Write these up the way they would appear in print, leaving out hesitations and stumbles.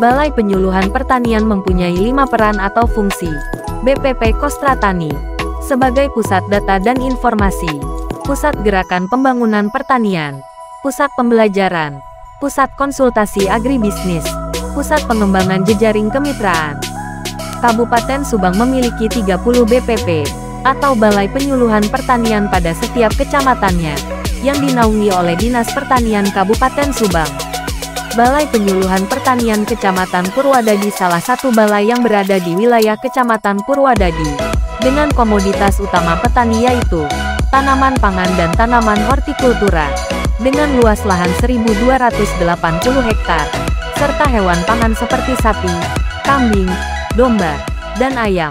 Balai Penyuluhan Pertanian mempunyai 5 peran atau fungsi. BPP Kostra Tani sebagai pusat data dan informasi, pusat gerakan pembangunan pertanian, pusat pembelajaran, pusat konsultasi agribisnis, pusat pengembangan jejaring kemitraan. Kabupaten Subang memiliki 30 BPP atau Balai Penyuluhan Pertanian pada setiap kecamatannya, yang dinaungi oleh Dinas Pertanian Kabupaten Subang. Balai Penyuluhan Pertanian Kecamatan Purwadadi salah satu balai yang berada di wilayah Kecamatan Purwadadi, dengan komoditas utama petani yaitu tanaman pangan dan tanaman hortikultura, dengan luas lahan 1.280 hektar, serta hewan pangan seperti sapi, kambing, domba, dan ayam.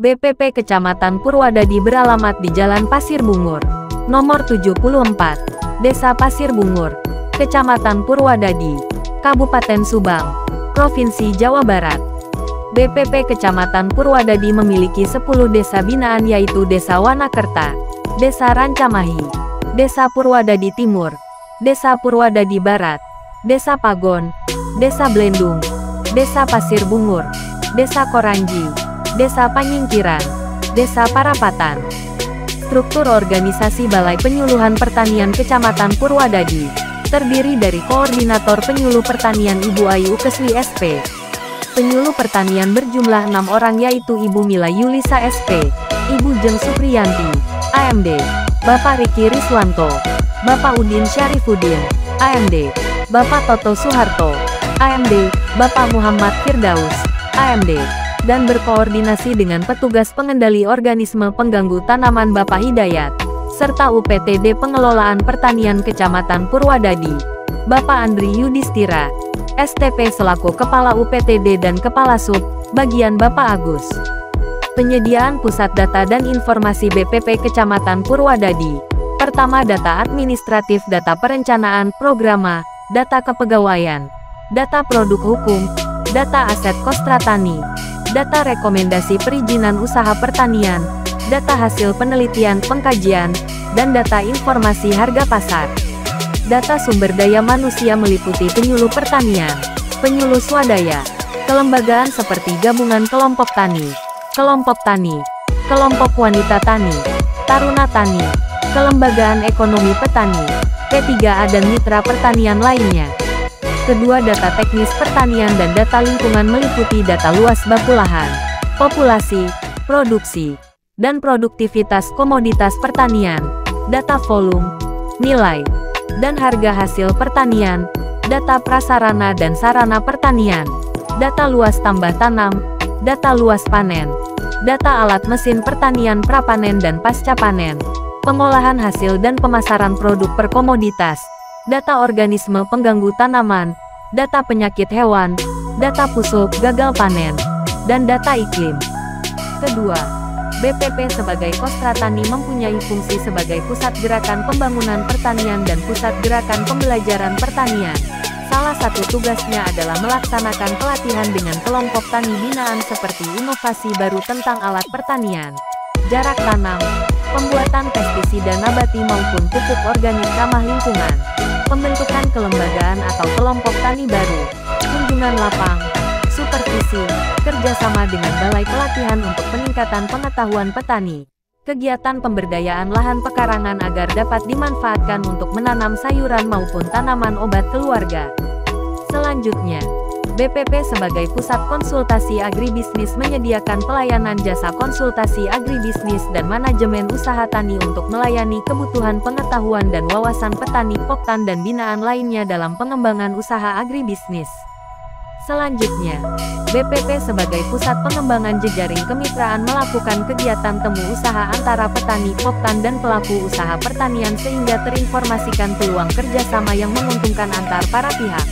BPP Kecamatan Purwadadi beralamat di Jalan Pasir Bungur, nomor 74, Desa Pasir Bungur, Kecamatan Purwadadi, Kabupaten Subang, Provinsi Jawa Barat. BPP Kecamatan Purwadadi memiliki 10 desa binaan yaitu Desa Wanakerta, Desa Rancamahi, Desa Purwadadi Timur, Desa Purwadadi Barat, Desa Pagon, Desa Blendung, Desa Pasir Bungur, Desa Koranji, Desa Panyingkiran, Desa Parapatan. Struktur organisasi Balai Penyuluhan Pertanian Kecamatan Purwadadi terdiri dari Koordinator Penyuluh Pertanian Ibu Ayu Kesli SP. Penyuluh Pertanian berjumlah 6 orang yaitu Ibu Mila Yulisa SP, Ibu Jeng Supriyanti, AMD, Bapak Riki Riswanto, Bapak Udin Syarifuddin, AMD, Bapak Toto Suharto, AMD, Bapak Muhammad Firdaus, AMD, dan berkoordinasi dengan petugas pengendali organisme pengganggu tanaman Bapak Hidayat, serta UPTD Pengelolaan Pertanian Kecamatan Purwadadi, Bapak Andri Yudhistira, STP selaku Kepala UPTD dan Kepala Sub, bagian Bapak Agus. Penyediaan Pusat Data dan Informasi BPP Kecamatan Purwadadi. Pertama, data administratif, data perencanaan, programa, data kepegawaian, data produk hukum, data aset Kostra Tani, data rekomendasi perizinan usaha pertanian, data hasil penelitian pengkajian, dan data informasi harga pasar. Data sumber daya manusia meliputi penyuluh pertanian, penyuluh swadaya, kelembagaan seperti gabungan kelompok tani, kelompok tani, kelompok wanita tani, taruna tani, kelembagaan ekonomi petani, P3A dan mitra pertanian lainnya. Kedua, data teknis pertanian dan data lingkungan meliputi data luas baku lahan, populasi, produksi, dan produktivitas komoditas pertanian, data volume, nilai, dan harga hasil pertanian, data prasarana dan sarana pertanian, data luas tambah tanam, data luas panen, data alat mesin pertanian prapanen dan pasca panen, pengolahan hasil dan pemasaran produk per komoditas, data organisme pengganggu tanaman, data penyakit hewan, data pusuk gagal panen, dan data iklim. Kedua, BPP sebagai Kostra Tani mempunyai fungsi sebagai pusat gerakan pembangunan pertanian dan pusat gerakan pembelajaran pertanian. Salah satu tugasnya adalah melaksanakan pelatihan dengan kelompok tani binaan seperti inovasi baru tentang alat pertanian, jarak tanam, pembuatan pestisida nabati maupun pupuk organik ramah lingkungan, pembentukan kelembagaan atau kelompok tani baru, kunjungan lapang, supervisi, kerjasama dengan balai pelatihan untuk peningkatan pengetahuan petani, kegiatan pemberdayaan lahan pekarangan agar dapat dimanfaatkan untuk menanam sayuran maupun tanaman obat keluarga. Selanjutnya, BPP sebagai pusat konsultasi agribisnis menyediakan pelayanan jasa konsultasi agribisnis dan manajemen usaha tani untuk melayani kebutuhan pengetahuan dan wawasan petani, poktan dan binaan lainnya dalam pengembangan usaha agribisnis. Selanjutnya, BPP sebagai pusat pengembangan jejaring kemitraan melakukan kegiatan temu usaha antara petani, poktan dan pelaku usaha pertanian sehingga terinformasikan peluang kerjasama yang menguntungkan antar para pihak.